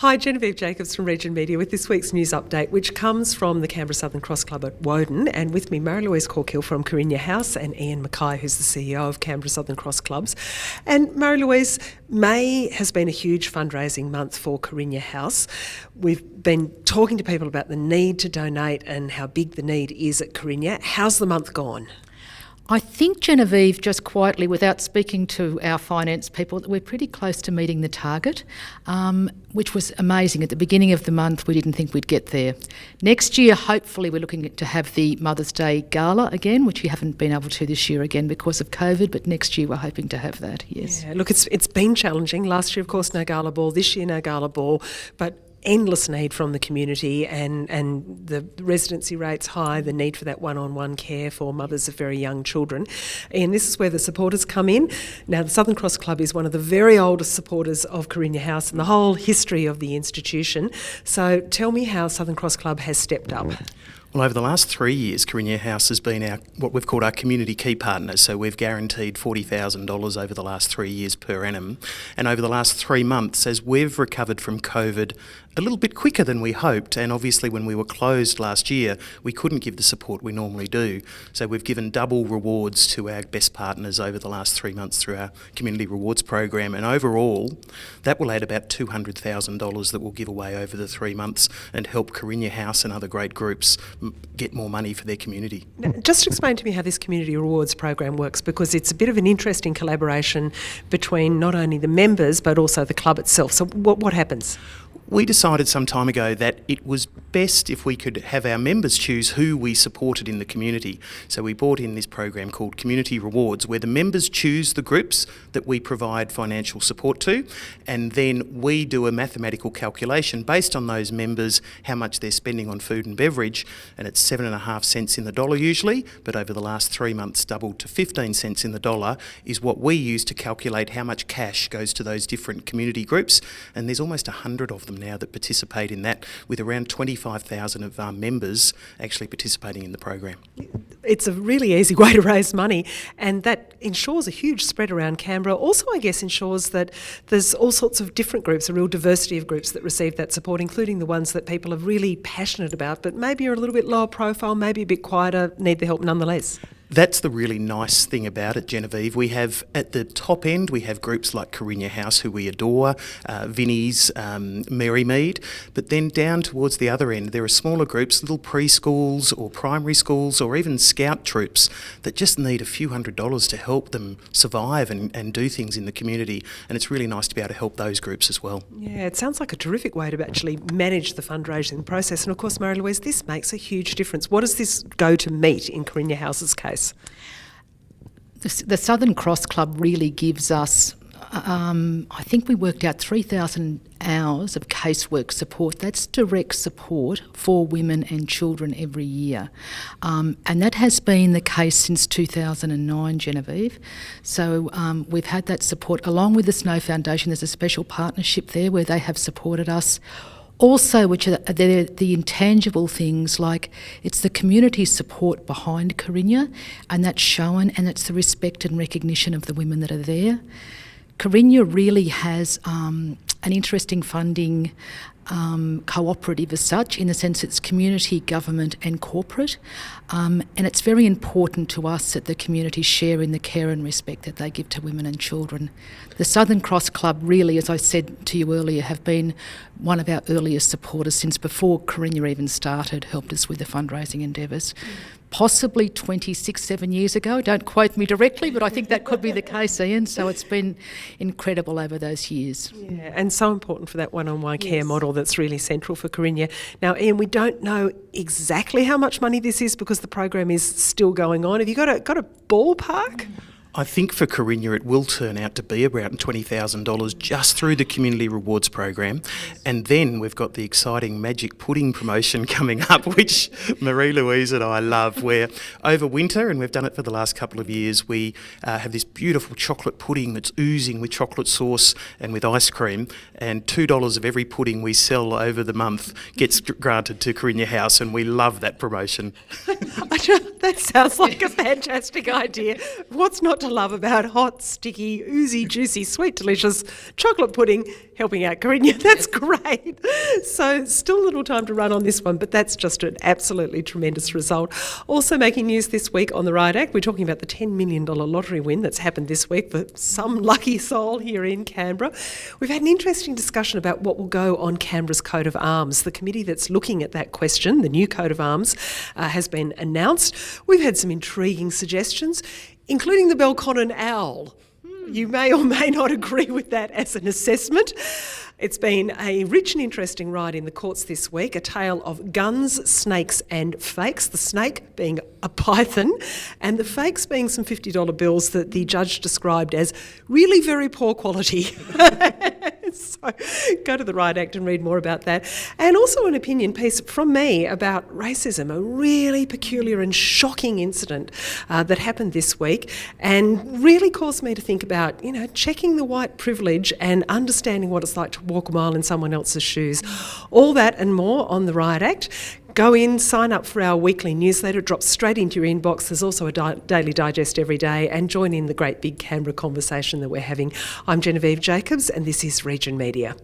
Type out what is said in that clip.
Hi, Genevieve Jacobs from Region Media with this week's news update, which comes from the Canberra Southern Cross Club at Woden, and with me Mary-Louise Corkill from Carinia House and Ian Mackay, who's the CEO of Canberra Southern Cross Clubs. And Mary-Louise, May has been a huge fundraising month for Carinia House. We've been talking to people about the need to donate and how big the need is at Carinia. How's the month gone? I think, Genevieve, just quietly, without speaking to our finance people, that we're pretty close to meeting the target, which was amazing. At the beginning of the month, we didn't think we'd get there. Next year, hopefully, we're looking to have the Mother's Day Gala again, which we haven't been able to this year again because of COVID, but next year we're hoping to have that, yes. Yeah, look, it's been challenging. Last year, of course, no gala ball. This year, no gala ball. But endless need from the community, and the residency rates high, the need for that one-on-one care for mothers of very young children. And this is where the supporters come in. Now, the Southern Cross Club is one of the very oldest supporters of Carinia House and the whole history of the institution. So tell me how Southern Cross Club has stepped up. Well, over the last 3 years, Carinia House has been what we've called our community key partner. So we've guaranteed $40,000 over the last 3 years per annum. And over the last 3 months, as we've recovered from COVID a little bit quicker than we hoped, and obviously when we were closed last year, we couldn't give the support we normally do. So we've given double rewards to our best partners over the last 3 months through our community rewards program. And overall, that will add about $200,000 that we'll give away over the 3 months and help Carinia House and other great groups get more money for their community. Now, just explain to me how this community rewards program works, because it's a bit of an interesting collaboration between not only the members but also the club itself. So what happens? We decided some time ago that it was best if we could have our members choose who we supported in the community. So we brought in this program called Community Rewards, where the members choose the groups that we provide financial support to, and then we do a mathematical calculation based on those members, how much they're spending on food and beverage, and it's 7.5 cents in the dollar usually, but over the last 3 months doubled to 15 cents in the dollar, is what we use to calculate how much cash goes to those different community groups. And there's almost 100 of them now that participate in that, with around 25,000 of our members actually participating in the program. It's a really easy way to raise money, and that ensures a huge spread around Canberra. Also, I guess, ensures that there's all sorts of different groups, a real diversity of groups that receive that support, including the ones that people are really passionate about, but maybe are a little bit lower profile, maybe a bit quieter, need the help nonetheless. That's the really nice thing about it, Genevieve. We have, at the top end, we have groups like Carinia House, who we adore, Vinnie's, Merrymead, but then down towards the other end, there are smaller groups, little preschools or primary schools or even scout troops that just need a few $100s to help them survive and do things in the community, and it's really nice to be able to help those groups as well. Yeah, it sounds like a terrific way to actually manage the fundraising process, and of course, Mary-Louise, this makes a huge difference. What does this go to meet in Carinia House's case? The Southern Cross Club really gives us, I think we worked out 3,000 hours of casework support. That's direct support for women and children every year. And that has been the case since 2009, Genevieve. So we've had that support. Along with the Snow Foundation, there's a special partnership there where they have supported us. Also, which are the intangible things, like it's the community support behind Carinia, and that's shown, and it's the respect and recognition of the women that are there. Carinia really has an interesting funding cooperative as such, in the sense it's community, government and corporate, and it's very important to us that the community share in the care and respect that they give to women and children. The Southern Cross Club really, as I said to you earlier, have been one of our earliest supporters since before Carinia even started, helped us with the fundraising endeavours. Possibly 7 years ago, don't quote me directly, but I think that could be the case, Ian. So it's been incredible over those years. Yeah, and so important for that one-on-one care model that's really central for Carinia. Now, Ian, we don't know exactly how much money this is because the program is still going on. Have you got a ballpark? I think for Carinia it will turn out to be around $20,000 just through the Community Rewards program. And then we've got the exciting Magic Pudding promotion coming up, which Marie-Louise and I love, where over winter, and we've done it for the last couple of years, we have this beautiful chocolate pudding that's oozing with chocolate sauce and with ice cream, and $2 of every pudding we sell over the month gets granted to Carinia House, and we love that promotion. That sounds like a fantastic idea. What's not not to love about hot, sticky, oozy, juicy, sweet, delicious chocolate pudding helping out Carinia? That's great. So still a little time to run on this one, but that's just an absolutely tremendous result. Also making news this week on the Riot Act, we're talking about the $10 million lottery win that's happened this week for some lucky soul here in Canberra. We've had an interesting discussion about what will go on Canberra's coat of arms. The committee that's looking at that question, the new coat of arms, has been announced. We've had some intriguing suggestions, including the Belconnen owl. You may or may not agree with that as an assessment. It's been a rich and interesting ride in the courts this week, a tale of guns, snakes and fakes, the snake being a python and the fakes being some $50 bills that the judge described as really very poor quality. So go to the Riot Act and read more about that. And also an opinion piece from me about racism, a really peculiar and shocking incident that happened this week and really caused me to think about, checking the white privilege and understanding what it's like to walk a mile in someone else's shoes. All that and more on the Riot Act. Go in, sign up for our weekly newsletter, it drops straight into your inbox. There's also a daily digest every day, and join in the great big Canberra conversation that we're having. I'm Genevieve Jacobs, and this is Region Media.